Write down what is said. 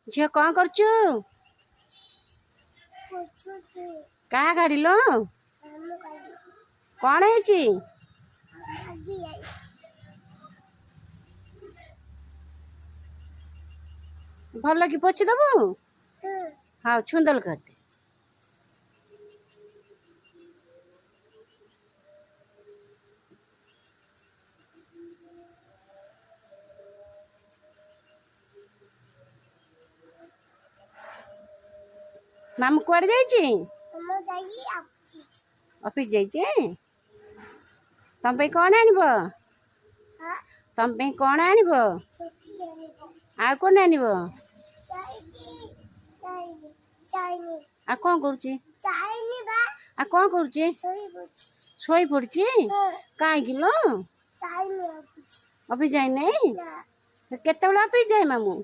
झील कौन करचु क्या गाड़ी लो कौन है भल कि पोछि दबु हाँ छुंदल करते मामू कुआड़े जाइए ऑफिस जाइए तम पे कौन आनिब तम पे कौन आनिब आ कौन आनिब आ कौन करुची आ कौन करुची सोई पड़ची कहीं लो ऑफिस जाए नहीं केते ऑफिस जाए मामू